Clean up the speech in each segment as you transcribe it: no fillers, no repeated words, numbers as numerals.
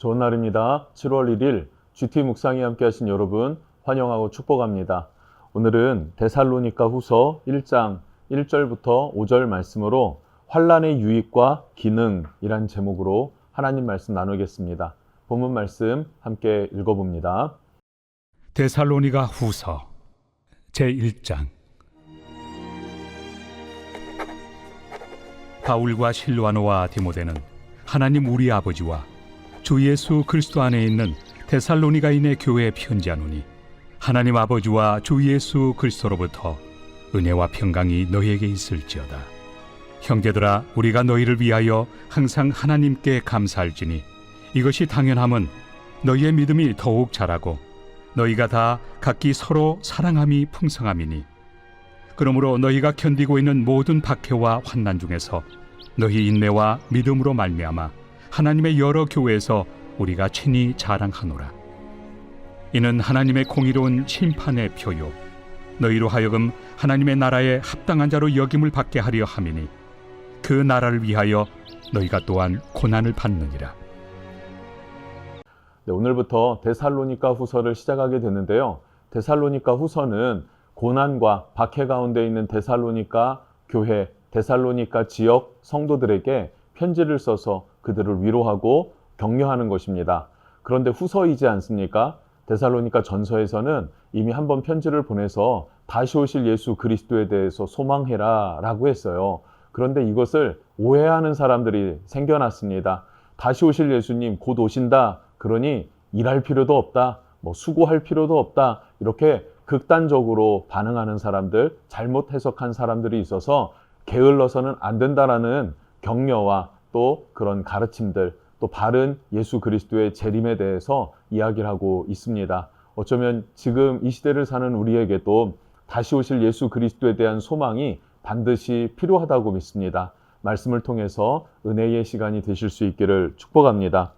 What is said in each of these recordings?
좋은 날입니다. 7월 1일 GT 묵상이 함께 하신 여러분 환영하고 축복합니다. 오늘은 데살로니가 후서 1장 1절부터 5절 말씀으로 환난의 유익과 기능이란 제목으로 하나님 말씀 나누겠습니다. 본문 말씀 함께 읽어봅니다. 데살로니가 후서 제1장. 바울과 실와노와 디모데는 하나님 우리 아버지와 주 예수 그리스도 안에 있는 데살로니가인의 교회에 편지하노니, 하나님 아버지와 주 예수 그리스도로부터 은혜와 평강이 너희에게 있을지어다. 형제들아, 우리가 너희를 위하여 항상 하나님께 감사할지니 이것이 당연함은 너희의 믿음이 더욱 자라고 너희가 다 각기 서로 사랑함이 풍성함이니, 그러므로 너희가 견디고 있는 모든 박해와 환난 중에서 너희 인내와 믿음으로 말미암아 하나님의 여러 교회에서 우리가 친히 자랑하노라. 이는 하나님의 공의로운 심판의 표요, 너희로 하여금 하나님의 나라에 합당한 자로 여김을 받게 하려 함이니, 그 나라를 위하여 너희가 또한 고난을 받느니라. 네, 오늘부터 데살로니가 후서를 시작하게 되는데요. 데살로니가 후서는 고난과 박해 가운데 있는 데살로니가 교회, 데살로니가 지역 성도들에게 편지를 써서 그들을 위로하고 격려하는 것입니다. 그런데 후서이지 않습니까? 데살로니가 전서에서는 이미 한번 편지를 보내서 다시 오실 예수 그리스도에 대해서 소망해라 라고 했어요. 그런데 이것을 오해하는 사람들이 생겨났습니다. 다시 오실 예수님 곧 오신다. 그러니 일할 필요도 없다. 수고할 필요도 없다. 이렇게 극단적으로 반응하는 사람들, 잘못 해석한 사람들이 있어서 게을러서는 안 된다라는 격려와 또 그런 가르침들, 또 바른 예수 그리스도의 재림에 대해서 이야기를 하고 있습니다. 어쩌면 지금 이 시대를 사는 우리에게도 다시 오실 예수 그리스도에 대한 소망이 반드시 필요하다고 믿습니다. 말씀을 통해서 은혜의 시간이 되실 수 있기를 축복합니다.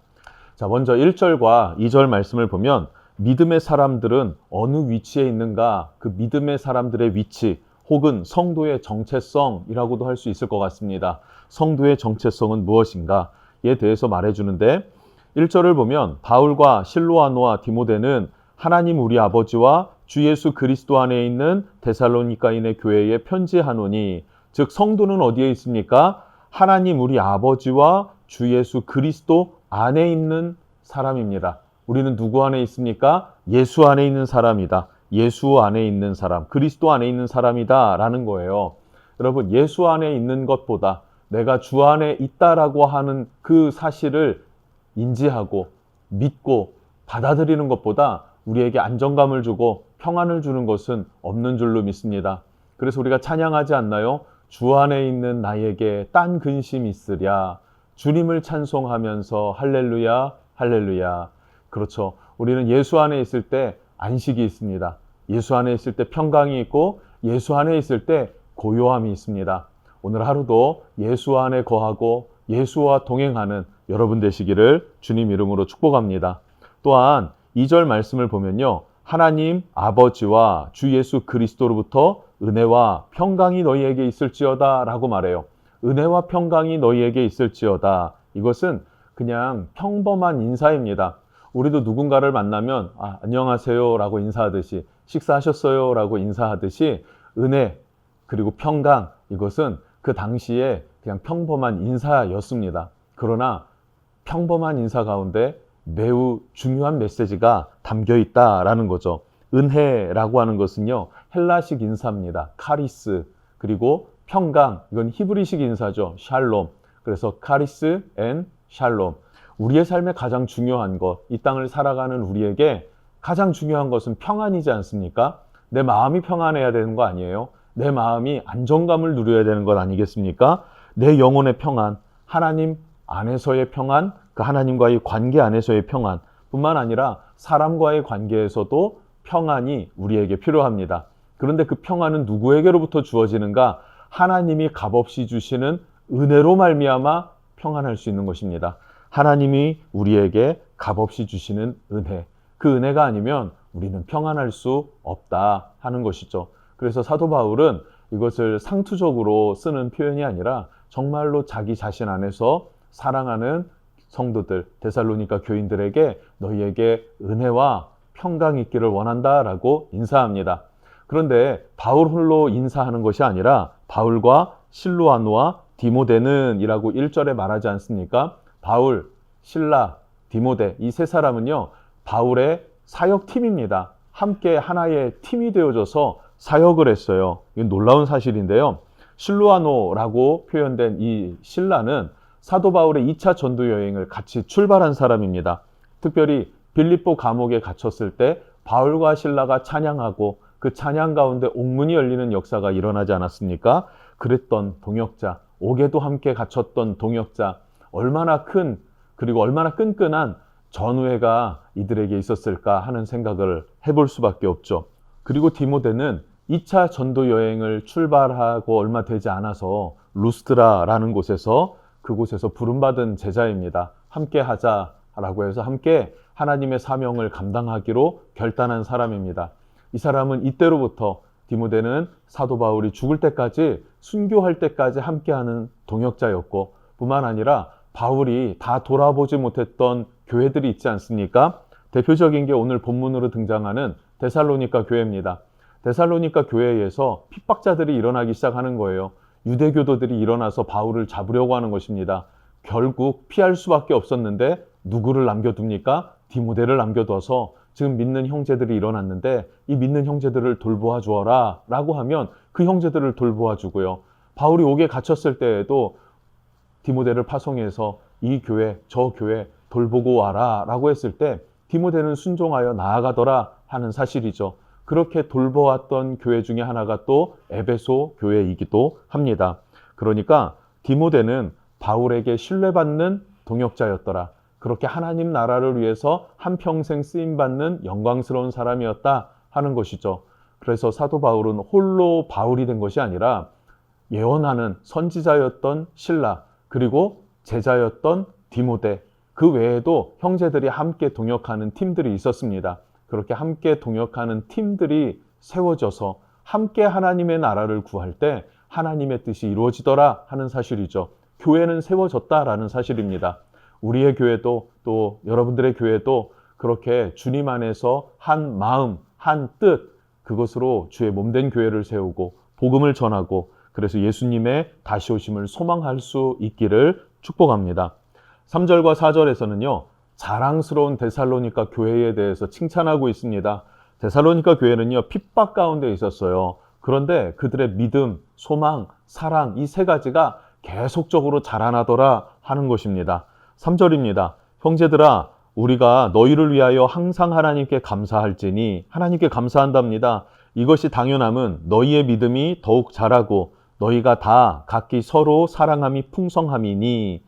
자, 먼저 1절과 2절 말씀을 보면 믿음의 사람들은 어느 위치에 있는가, 그 믿음의 사람들의 위치 혹은 성도의 정체성이라고도 할 수 있을 것 같습니다. 성도의 정체성은 무엇인가에 대해서 말해주는데, 1절을 보면 바울과 실로아노와 디모데는 하나님 우리 아버지와 주 예수 그리스도 안에 있는 데살로니가인의 교회에 편지하노니, 즉 성도는 어디에 있습니까? 하나님 우리 아버지와 주 예수 그리스도 안에 있는 사람입니다. 우리는 누구 안에 있습니까? 예수 안에 있는 사람이다. 예수 안에 있는 사람, 그리스도 안에 있는 사람이다 라는 거예요. 여러분, 예수 안에 있는 것보다 내가 주 안에 있다라고 하는 그 사실을 인지하고 믿고 받아들이는 것보다 우리에게 안정감을 주고 평안을 주는 것은 없는 줄로 믿습니다. 그래서 우리가 찬양하지 않나요? 주 안에 있는 나에게 딴 근심 있으랴. 주님을 찬송하면서 할렐루야, 할렐루야. 그렇죠. 우리는 예수 안에 있을 때 안식이 있습니다. 예수 안에 있을 때 평강이 있고 예수 안에 있을 때 고요함이 있습니다. 오늘 하루도 예수 안에 거하고 예수와 동행하는 여러분 되시기를 주님 이름으로 축복합니다. 또한 2절 말씀을 보면요, 하나님 아버지와 주 예수 그리스도로부터 은혜와 평강이 너희에게 있을지어다 라고 말해요. 은혜와 평강이 너희에게 있을지어다. 이것은 그냥 평범한 인사입니다. 우리도 누군가를 만나면 안녕하세요 라고 인사하듯이, 식사하셨어요 라고 인사하듯이 은혜 그리고 평강, 이것은 그 당시에 그냥 평범한 인사였습니다. 그러나 평범한 인사 가운데 매우 중요한 메시지가 담겨 있다라는 거죠. 은혜라고 하는 것은요, 헬라식 인사입니다. 카리스. 그리고 평강, 이건 히브리식 인사죠. 샬롬. 그래서 카리스 앤 샬롬. 우리의 삶에 가장 중요한 것, 이 땅을 살아가는 우리에게 가장 중요한 것은 평안이지 않습니까? 내 마음이 평안해야 되는 거 아니에요? 내 마음이 안정감을 누려야 되는 것 아니겠습니까? 내 영혼의 평안, 하나님 안에서의 평안, 그 하나님과의 관계 안에서의 평안 뿐만 아니라 사람과의 관계에서도 평안이 우리에게 필요합니다. 그런데 그 평안은 누구에게로부터 주어지는가? 하나님이 값없이 주시는 은혜로 말미암아 평안할 수 있는 것입니다. 하나님이 우리에게 값없이 주시는 은혜, 그 은혜가 아니면 우리는 평안할 수 없다 하는 것이죠. 그래서 사도 바울은 이것을 상투적으로 쓰는 표현이 아니라 정말로 자기 자신 안에서 사랑하는 성도들, 데살로니가 교인들에게 너희에게 은혜와 평강이 있기를 원한다라고 인사합니다. 그런데 바울 홀로 인사하는 것이 아니라 바울과 실로아노와 디모데는 이라고 1절에 말하지 않습니까? 바울, 실라, 디모데 이 세 사람은요, 바울의 사역팀입니다. 함께 하나의 팀이 되어져서 사역을 했어요. 이건 놀라운 사실인데요. 실로아노라고 표현된 이 실라는 사도 바울의 2차 전도 여행을 같이 출발한 사람입니다. 특별히 빌립보 감옥에 갇혔을 때 바울과 실라가 찬양하고 그 찬양 가운데 옥문이 열리는 역사가 일어나지 않았습니까? 그랬던 동역자, 옥에도 함께 갇혔던 동역자, 얼마나 큰 그리고 얼마나 끈끈한 전우회가 이들에게 있었을까 하는 생각을 해볼 수밖에 없죠. 그리고 디모데는 2차 전도 여행을 출발하고 얼마 되지 않아서 루스드라라는 그곳에서 부름받은 제자입니다. 함께 하자라고 해서 함께 하나님의 사명을 감당하기로 결단한 사람입니다. 이 사람은 이때로부터 디모데는 사도 바울이 죽을 때까지 순교할 때까지 함께하는 동역자였고 뿐만 아니라 바울이 다 돌아보지 못했던 교회들이 있지 않습니까? 대표적인 게 오늘 본문으로 등장하는 데살로니가 교회입니다. 데살로니가 교회에서 핍박자들이 일어나기 시작하는 거예요. 유대교도들이 일어나서 바울을 잡으려고 하는 것입니다. 결국 피할 수밖에 없었는데 누구를 남겨둡니까? 디모데를 남겨둬서 지금 믿는 형제들이 일어났는데 이 믿는 형제들을 돌보아 주어라 라고 하면 그 형제들을 돌보아 주고요. 바울이 옥에 갇혔을 때에도 디모데를 파송해서 이 교회, 저 교회 돌보고 와라 라고 했을 때 디모데는 순종하여 나아가더라 하는 사실이죠. 그렇게 돌보았던 교회 중에 하나가 또 에베소 교회이기도 합니다. 그러니까 디모데는 바울에게 신뢰받는 동역자였더라. 그렇게 하나님 나라를 위해서 한평생 쓰임받는 영광스러운 사람이었다 하는 것이죠. 그래서 사도 바울은 홀로 바울이 된 것이 아니라 예언하는 선지자였던 실라, 그리고 제자였던 디모데, 그 외에도 형제들이 함께 동역하는 팀들이 있었습니다. 그렇게 함께 동역하는 팀들이 세워져서 함께 하나님의 나라를 구할 때 하나님의 뜻이 이루어지더라 하는 사실이죠. 교회는 세워졌다라는 사실입니다. 우리의 교회도 또 여러분들의 교회도 그렇게 주님 안에서 한 마음, 한 뜻, 그것으로 주의 몸된 교회를 세우고 복음을 전하고 그래서 예수님의 다시 오심을 소망할 수 있기를 축복합니다. 3절과 4절에서는요. 자랑스러운 데살로니가 교회에 대해서 칭찬하고 있습니다. 데살로니가 교회는요. 핍박 가운데 있었어요. 그런데 그들의 믿음, 소망, 사랑 이 세 가지가 계속적으로 자라나더라 하는 것입니다. 3절입니다. 형제들아 우리가 너희를 위하여 항상 하나님께 감사할지니 하나님께 감사한답니다. 이것이 당연함은 너희의 믿음이 더욱 자라고 너희가 다 각기 서로 사랑함이 풍성함이니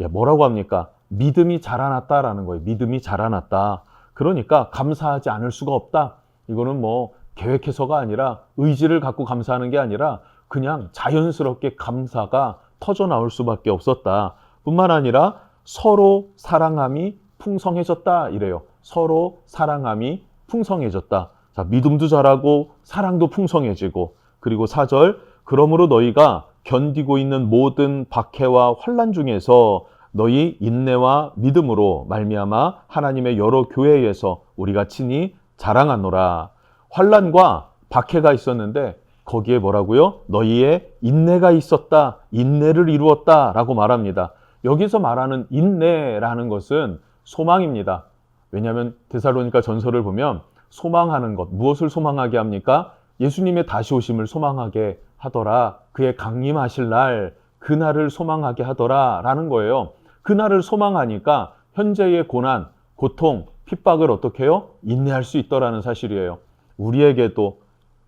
뭐라고 합니까? 믿음이 자라났다라는 거예요. 믿음이 자라났다. 그러니까 감사하지 않을 수가 없다. 이거는 뭐 계획해서가 아니라 의지를 갖고 감사하는 게 아니라 그냥 자연스럽게 감사가 터져 나올 수밖에 없었다. 뿐만 아니라 서로 사랑함이 풍성해졌다 이래요. 서로 사랑함이 풍성해졌다. 자, 믿음도 자라고 사랑도 풍성해지고 그리고 4절 그러므로 너희가 견디고 있는 모든 박해와 환난 중에서 너희 인내와 믿음으로 말미암아 하나님의 여러 교회에서 우리가 친히 자랑하노라. 환난과 박해가 있었는데 거기에 뭐라고요? 너희의 인내가 있었다. 인내를 이루었다라고 말합니다. 여기서 말하는 인내라는 것은 소망입니다. 왜냐하면 데살로니가 전서를 보면 소망하는 것, 무엇을 소망하게 합니까? 예수님의 다시 오심을 소망하게 하더라. 그의 강림하실 날, 그날을 소망하게 하더라 라는 거예요. 그날을 소망하니까 현재의 고난, 고통, 핍박을 어떻게 해요? 인내할 수 있더라는 사실이에요. 우리에게도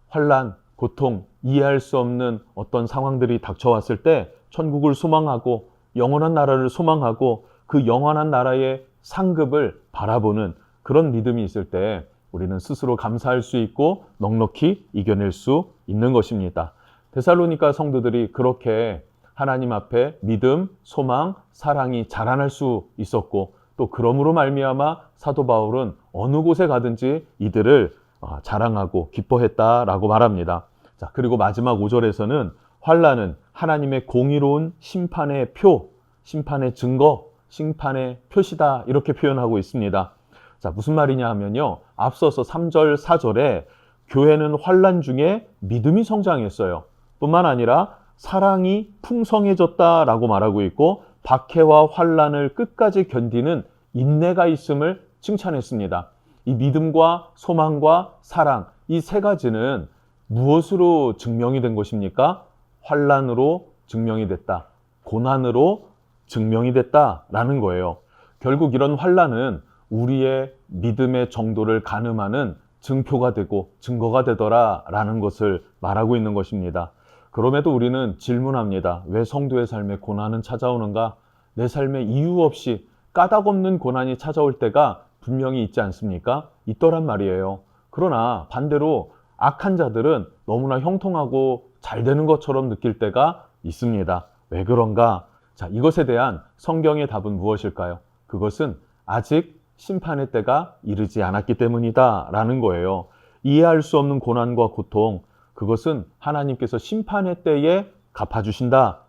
환난, 고통, 이해할 수 없는 어떤 상황들이 닥쳐왔을 때 천국을 소망하고 영원한 나라를 소망하고 그 영원한 나라의 상급을 바라보는 그런 믿음이 있을 때 우리는 스스로 감사할 수 있고 넉넉히 이겨낼 수 있는 것입니다. 데살로니가 성도들이 그렇게 하나님 앞에 믿음, 소망, 사랑이 자라날 수 있었고 또 그러므로 말미암아 사도 바울은 어느 곳에 가든지 이들을 자랑하고 기뻐했다라고 말합니다. 자, 그리고 마지막 5절에서는 환난은 하나님의 공의로운 심판의 표, 심판의 증거 심판의 표시다 이렇게 표현하고 있습니다. 자, 무슨 말이냐 하면요. 앞서서 3절, 4절에 교회는 환난 중에 믿음이 성장했어요. 뿐만 아니라 사랑이 풍성해졌다라고 말하고 있고 박해와 환난을 끝까지 견디는 인내가 있음을 칭찬했습니다. 이 믿음과 소망과 사랑, 이 세 가지는 무엇으로 증명이 된 것입니까? 환난으로 증명이 됐다. 고난으로 증명이 됐다라는 거예요. 결국 이런 환난은 우리의 믿음의 정도를 가늠하는 증표가 되고 증거가 되더라라는 것을 말하고 있는 것입니다. 그럼에도 우리는 질문합니다. 왜 성도의 삶에 고난은 찾아오는가? 내 삶에 이유 없이 까닭 없는 고난이 찾아올 때가 분명히 있지 않습니까? 있더란 말이에요. 그러나 반대로 악한 자들은 너무나 형통하고 잘 되는 것처럼 느낄 때가 있습니다. 왜 그런가? 자, 이것에 대한 성경의 답은 무엇일까요? 그것은 아직 심판의 때가 이르지 않았기 때문이다 라는 거예요. 이해할 수 없는 고난과 고통, 그것은 하나님께서 심판의 때에 갚아주신다.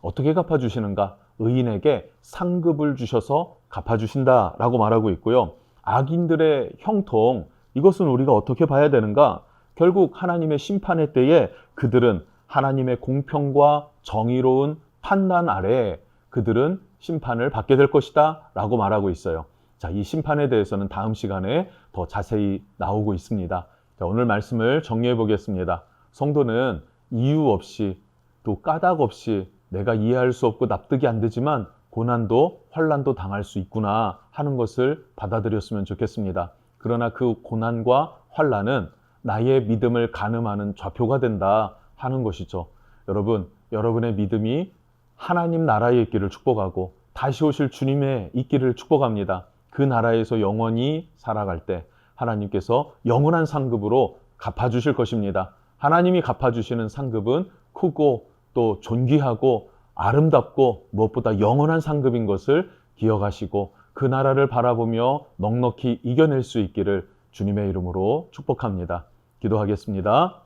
어떻게 갚아주시는가? 의인에게 상급을 주셔서 갚아주신다 라고 말하고 있고요. 악인들의 형통, 이것은 우리가 어떻게 봐야 되는가? 결국 하나님의 심판의 때에 그들은 하나님의 공평과 정의로운 판단 아래에 그들은 심판을 받게 될 것이다 라고 말하고 있어요. 자, 이 심판에 대해서는 다음 시간에 더 자세히 나오고 있습니다. 자, 오늘 말씀을 정리해 보겠습니다. 성도는 이유 없이 또 까닭 없이 내가 이해할 수 없고 납득이 안 되지만 고난도 환난도 당할 수 있구나 하는 것을 받아들였으면 좋겠습니다. 그러나 그 고난과 환난은 나의 믿음을 가늠하는 좌표가 된다 하는 것이죠. 여러분, 여러분의 믿음이 하나님 나라에 있기를 축복하고 다시 오실 주님의 있기를 축복합니다. 그 나라에서 영원히 살아갈 때 하나님께서 영원한 상급으로 갚아주실 것입니다. 하나님이 갚아주시는 상급은 크고 또 존귀하고 아름답고 무엇보다 영원한 상급인 것을 기억하시고 그 나라를 바라보며 넉넉히 이겨낼 수 있기를 주님의 이름으로 축복합니다. 기도하겠습니다.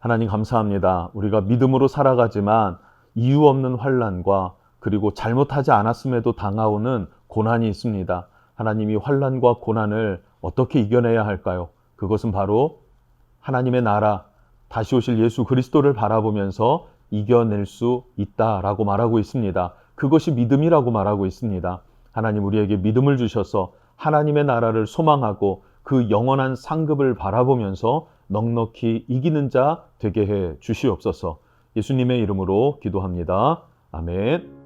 하나님 감사합니다. 우리가 믿음으로 살아가지만 이유 없는 환난과 그리고 잘못하지 않았음에도 당하오는 고난이 있습니다. 하나님이 환난과 고난을 어떻게 이겨내야 할까요? 그것은 바로 하나님의 나라, 다시 오실 예수 그리스도를 바라보면서 이겨낼 수 있다라고 말하고 있습니다. 그것이 믿음이라고 말하고 있습니다. 하나님 우리에게 믿음을 주셔서 하나님의 나라를 소망하고 그 영원한 상급을 바라보면서 넉넉히 이기는 자 되게 해 주시옵소서. 예수님의 이름으로 기도합니다. 아멘.